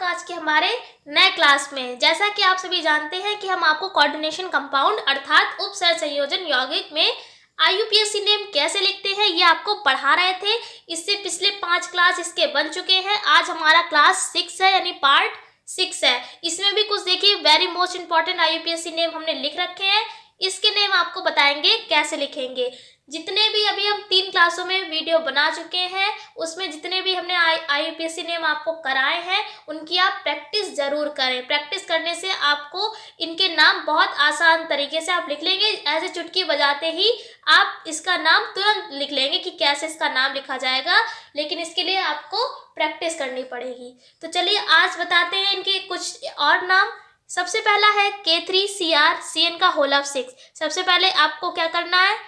स्वागत आज के हमारे नए क्लास में। जैसा कि आप सभी जानते हैं कि हम आपको कोऑर्डिनेशन कंपाउंड अर्थात उप सहसंयोजन यौगिक में IUPAC नेम कैसे लिखते हैं ये आपको पढ़ा रहे थे। इससे पिछले 5 क्लास इसके बन चुके हैं। आज हमारा क्लास 6 है यानी पार्ट 6 है। इसमें भी कुछ देखिए very most important IUPAC name हमने लिख रखे हैं। इसके नेम आपको बताएंगे कैसे लिखेंगे। जितने भी अभी हम 3 क्लासों में वीडियो बना चुके हैं उसमें जितने भी हमने IUPAC नेम आपको कराए हैं उनकी आप प्रैक्टिस जरूर करें। प्रैक्टिस करने से आपको इनके नाम बहुत आसान तरीके से आप लिख लेंगे। ऐसे चुटकी बजाते ही आप इसका नाम तुरंत लिख लेंगे कि कैसे इसका नाम लिखा जाएगा, लेकिन इसके लिए आपको प्रैक्टिस करनी पड़ेगी। तो चलिए आज बताते हैं इनके कुछ और नाम। सबसे पहला है K3CrCN का होल ऑफ 6। सबसे पहले आपको क्या करना है,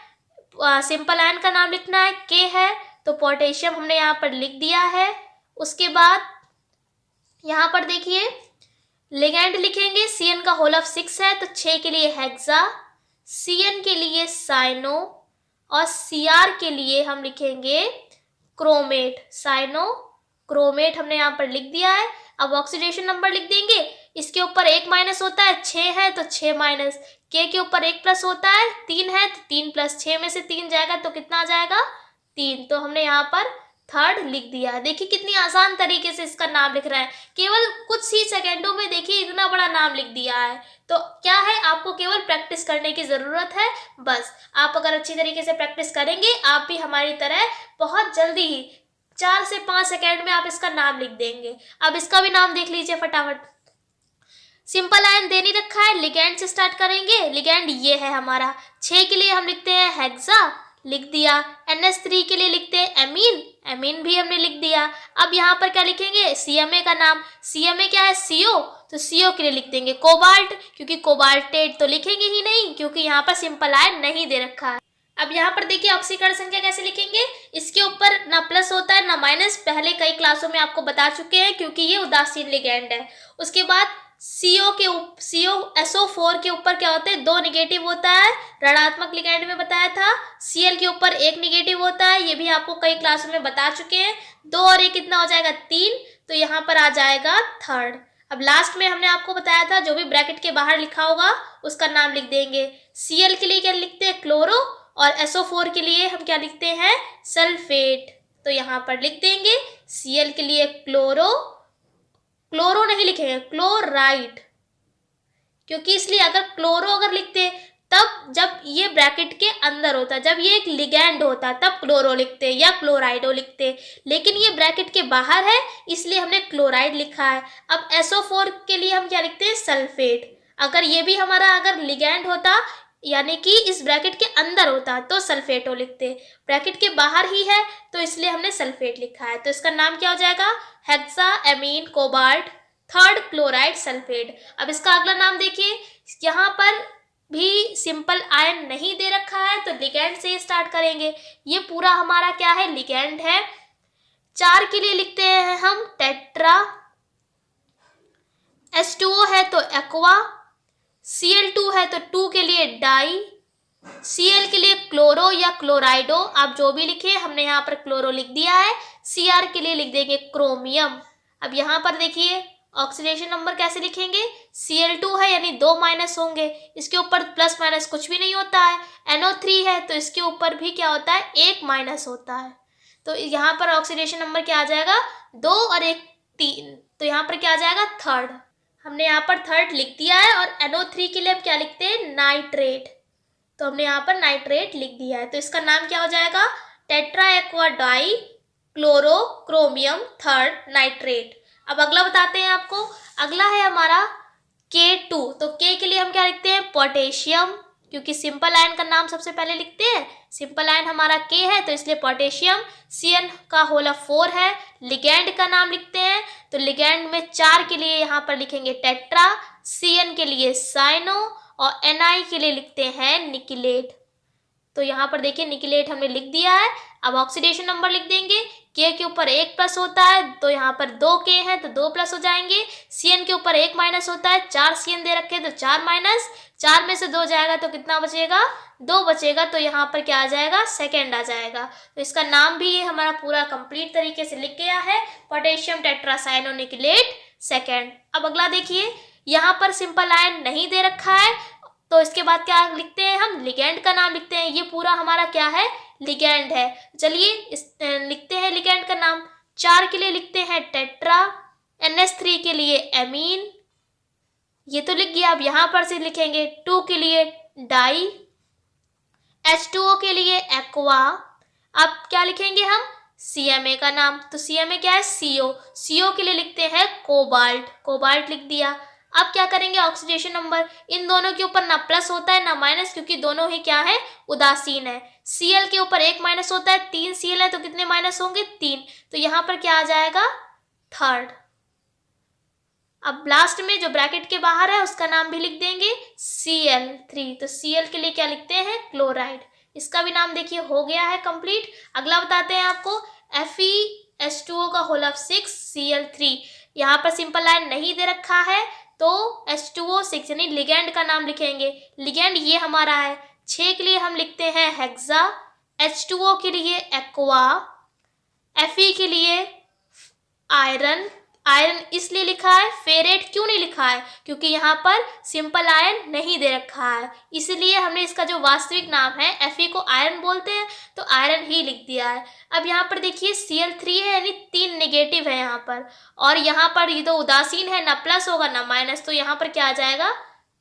सिंपल आयन का नाम लिखना है। K है तो पोटेशियम हमने यहाँ पर लिख दिया है। उसके बाद यहाँ पर देखिए लिगेंड लिखेंगे। CN का होल ऑफ 6 है तो 6 के लिए हेक्सा, CN के लिए साइनो और Cr के लिए हम लिखेंगे क्रोमेट। साइनो क्रोमेट हमने यहाँ पर लिख दिया है। अब ऑक्सीडेशन नंबर लिख देंगे। इसके ऊपर 1 माइनस होता है, 6 है तो 6 माइनस, K के ऊपर 1 प्लस होता है, 3 है तो 3 प्लस, 6 में से 3 जाएगा तो कितना आ जाएगा 3। तो हमने यहाँ पर थर्ड लिख दिया। देखिए कितनी आसान तरीके से इसका नाम लिख रहा है। केवल कुछ ही सेकेंडों में देखिए इतना बड़ा नाम लिख दिया है। तो क्या है, आपको केवल प्रैक्टिस करने की ज़रूरत है। बस आप अगर अच्छी तरीके से प्रैक्टिस करेंगे आप भी हमारी तरह बहुत जल्दी ही 4 से 5 सेकेंड में आप इसका नाम लिख देंगे। अब इसका भी नाम देख लीजिए फटाफट। सिंपल आयन दे नहीं रखा है, लिगेंड से स्टार्ट करेंगे। लिगेंड ये है हमारा। 6 के लिए हम लिखते हैं हेक्सा, लिख दिया। NH3 के लिए लिखते हैं एमीन, एमीन भी हमने लिख दिया। अब यहाँ पर क्या लिखेंगे, CMA का नाम। CMA क्या है, CO, तो CO के लिए लिख देंगे कोबाल्ट, क्योंकि कोबाल्टेट तो लिखेंगे ही नहीं क्योंकि यहाँ पर सिंपल आयन नहीं दे रखा है। अब यहाँ पर देखिए ऑक्सीकरण संख्या कैसे लिखेंगे। इसके ऊपर ना प्लस होता है ना माइनस, पहले कई क्लासों में आपको बता चुके हैं क्योंकि ये उदासीन लिगेंड है। उसके बाद SO4 के ऊपर क्या होता है, 2 निगेटिव होता है, ऋणात्मक लिगेंड में बताया था। Cl के ऊपर 1 निगेटिव होता है, ये भी आपको कई क्लासों में बता चुके हैं। 2 और 1 कितना हो जाएगा 3, तो यहाँ पर आ जाएगा थर्ड। अब लास्ट में हमने आपको बताया था जो भी ब्रैकेट के बाहर लिखा होगा उसका नाम लिख देंगे। Cl के लिए क्या लिखते हैं क्लोरो, और SO4 के लिए हम क्या लिखते हैं सल्फेट, तो यहाँ पर लिख देंगे Cl के लिए क्लोरो, क्लोरो नहीं लिखेंगे क्लोराइड, क्योंकि इसलिए अगर क्लोरो अगर लिखते तब जब ये ब्रैकेट के अंदर होता, जब ये एक लिगेंड होता तब क्लोरो लिखते या क्लोराइडो लिखते, लेकिन ये ब्रैकेट के बाहर है इसलिए हमने क्लोराइड लिखा है। अब SO4 के लिए हम क्या लिखते हैं सल्फेट। अगर ये भी हमारा अगर लिगेंड होता यानी कि इस ब्रैकेट के अंदर होता तो सल्फेटो लिखते, ब्रैकेट के बाहर ही है तो इसलिए हमने सल्फेट लिखा है। तो इसका नाम क्या हो जाएगा, hexa amine cobalt third chloride sulphate. अब इसका अगला नाम देखिए, यहाँ पर भी सिंपल आयन नहीं दे रखा है तो लिगेंड से स्टार्ट करेंगे। ये पूरा हमारा क्या है लिगेंड है। 4 के लिए लिखते हैं हम टेट्रा, H2O है तो एक्वा, Cl2 है तो 2 के लिए डाई, Cl के लिए क्लोरो या क्लोराइडो, आप जो भी लिखे हमने यहाँ पर क्लोरो लिख दिया है। Cr के लिए लिख देंगे क्रोमियम। अब यहाँ पर देखिए ऑक्सीडेशन नंबर कैसे लिखेंगे, Cl2 है यानी 2 माइनस होंगे, इसके ऊपर प्लस माइनस कुछ भी नहीं होता है। NO3 है तो इसके ऊपर भी क्या होता है 1 माइनस होता है, तो यहाँ पर ऑक्सीडेशन नंबर क्या आ जाएगा 2 और 1 3, तो यहाँ पर क्या आ जाएगा थर्ड। हमने यहाँ पर थर्ड लिख दिया है। और NO3 के लिए हम क्या लिखते हैं नाइट्रेट, तो हमने यहाँ पर नाइट्रेट लिख दिया है। तो इसका नाम क्या हो जाएगा tetra aqua die chloro chromium third nitrate. अब अगला बताते हैं आपको। अगला है हमारा K2, तो K के लिए हम क्या लिखते हैं पोटेशियम, क्योंकि सिंपल आयन का नाम सबसे पहले लिखते हैं। सिंपल आयन हमारा K है तो इसलिए पोटेशियम। CN का होल ऑफ 4 है। लिगेंड का नाम लिखते हैं तो लिगेंड में 4 के लिए यहाँ पर लिखेंगे टेट्रा, CN के लिए साइनो और Ni के लिए लिखते हैं निकिलेट। तो यहाँ पर देखिए निकिलेट हमने लिख दिया है। अब ऑक्सीडेशन नंबर लिख देंगे। K के ऊपर 1 प्लस होता है तो यहाँ पर 2 K है तो 2 प्लस हो जाएंगे। CN के ऊपर 1 माइनस होता है, 4 CN दे रखे तो 4 माइनस, 4 में से 2 जाएगा तो कितना बचेगा 2 बचेगा, तो यहाँ पर क्या आ जाएगा सेकेंड आ जाएगा। तो इसका नाम भी ये हमारा पूरा कंप्लीट तरीके से लिख गया है पोटेशियम टेट्रासाइनोनिकिलेट सेकेंड। अब अगला देखिए, यहाँ पर सिंपल आयन नहीं दे रखा है, तो इसके बाद क्या लिखते हैं हम, लिगेंड का नाम लिखते हैं। ये पूरा हमारा क्या है, लिगेंड है। चलिए लिखते हैं लिगेंड का नाम। 4 के लिए लिखते हैं टेट्रा, NH3 के लिए एमीन, ये तो लिख गया। अब यहाँ पर से लिखेंगे 2 के लिए डाई, H2O के लिए एक्वा। अब क्या लिखेंगे हम, CMA का नाम। तो CMA क्या है, CO के लिए लिखते हैं कोबाल्ट लिख दिया। अब क्या करेंगे, ऑक्सीडेशन नंबर। इन दोनों के ऊपर ना प्लस होता है ना माइनस, क्योंकि दोनों ही क्या है, उदासीन है। Cl के ऊपर 1 माइनस होता है, 3 Cl है तो कितने माइनस होंगे, 3। तो यहाँ पर क्या आ जाएगा, थर्ड। अब लास्ट में जो ब्रैकेट के बाहर है उसका नाम भी लिख देंगे Cl3। तो Cl के लिए क्या लिखते हैं, क्लोराइड। इसका भी नाम देखिए हो गया है कंप्लीट। अगला बताते हैं आपको, FeH2O का होल ऑफ 6 Cl3। यहाँ पर सिंपल लाइन नहीं दे रखा है, तो H2O6 यानी लिगेंड का नाम लिखेंगे। लिगेंड ये हमारा है। 6 के लिए हम लिखते हैं हेक्सा, H2O के लिए एक्वा, Fe के लिए आयरन इसलिए लिखा है, फेरेट क्यों नहीं लिखा है, क्योंकि यहाँ पर सिंपल आयन नहीं दे रखा है, इसलिए हमने इसका जो वास्तविक नाम है Fe को आयरन बोलते हैं, तो आयरन ही लिख दिया है। अब यहाँ पर देखिए Cl3 है, यानी 3 नेगेटिव है यहाँ पर, और यहाँ पर ये तो उदासीन है, ना प्लस होगा ना माइनस, तो यहाँ पर क्या आ जाएगा,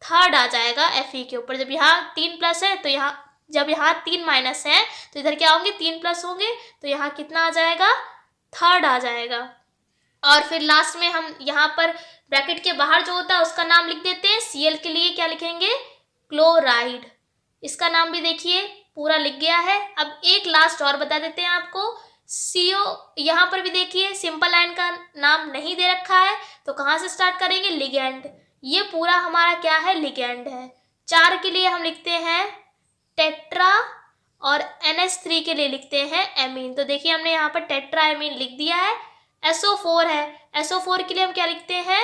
थर्ड आ जाएगा Fe के ऊपर। जब यहाँ 3 प्लस है तो यहाँ, जब यहाँ 3 माइनस है तो इधर क्या होंगे, 3 प्लस होंगे, तो यहाँ कितना आ जाएगा, थर्ड आ जाएगा। और फिर लास्ट में हम यहाँ पर ब्रैकेट के बाहर जो होता है उसका नाम लिख देते हैं। Cl के लिए क्या लिखेंगे, क्लोराइड। इसका नाम भी देखिए पूरा लिख गया है। अब एक लास्ट और बता देते हैं आपको, CO यहाँ पर भी देखिए सिंपल आयन का नाम नहीं दे रखा है, तो कहाँ से स्टार्ट करेंगे, लिगेंड। ये पूरा हमारा क्या है, लिगेंड है। 4 के लिए हम लिखते हैं टेट्रा, और NH3 के लिए लिखते हैं एमीन। तो देखिए हमने यहाँ पर टेट्रा एमीन लिख दिया है। SO4 है, SO4 के लिए हम क्या लिखते हैं,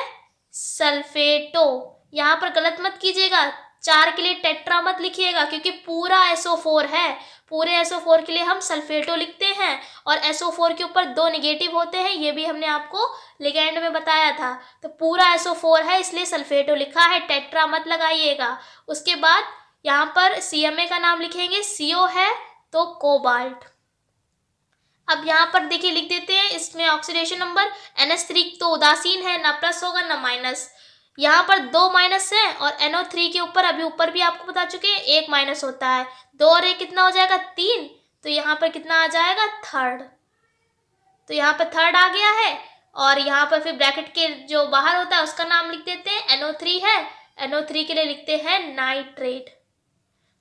सल्फेटो। यहाँ पर गलत मत कीजिएगा, 4 के लिए टेट्रा मत लिखिएगा, क्योंकि पूरा SO4 है। पूरे SO4 के लिए हम सल्फेटो लिखते हैं, और SO4 के ऊपर 2 निगेटिव होते हैं, ये भी हमने आपको लिगेंड में बताया था। तो पूरा SO4 है, इसलिए सल्फेटो लिखा है, टेट्रा मत लगाइएगा। उसके बाद यहाँ पर CMA का नाम लिखेंगे, CO है तो कोबाल्ट। अब यहाँ पर देखिए लिख देते हैं, इसमें ऑक्सीडेशन नंबर NH3 तो उदासीन है, ना प्लस होगा ना माइनस। यहाँ पर 2 माइनस है, और NO3 के ऊपर अभी ऊपर भी आपको बता चुके हैं 1 माइनस होता है। 2 और 1 कितना हो जाएगा, 3। तो यहाँ पर कितना आ जाएगा, थर्ड। तो यहाँ पर थर्ड आ गया है, और यहाँ पर फिर ब्रैकेट के जो बाहर होता है उसका नाम लिख देते हैं, NO3 है, NO3 के लिए लिखते हैं नाइट्रेट।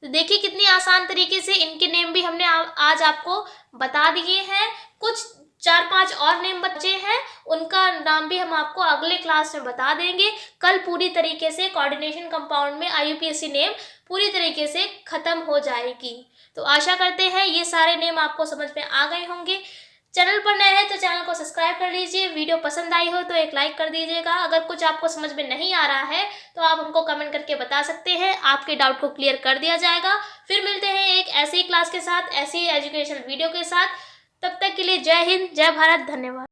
तो देखिए कितनी आसान तरीके से इनके नेम भी हमने आज आपको बता दिए हैं। कुछ 4-5 और नेम बचे हैं, उनका नाम भी हम आपको अगले क्लास में बता देंगे। कल पूरी तरीके से कोऑर्डिनेशन कंपाउंड में IUPAC नेम पूरी तरीके से खत्म हो जाएगी। तो आशा करते हैं ये सारे नेम आपको समझ में आ गए होंगे। चैनल पर नए हैं तो चैनल को सब्सक्राइब कर लीजिए। वीडियो पसंद आई हो तो एक लाइक कर दीजिएगा। अगर कुछ आपको समझ में नहीं आ रहा है तो आप हमको कमेंट करके बता सकते हैं, आपके डाउट को क्लियर कर दिया जाएगा। फिर मिलते हैं एक ऐसी ही क्लास के साथ, ऐसी ही एजुकेशनल वीडियो के साथ। तब तक के लिए जय हिंद, जय भारत, धन्यवाद।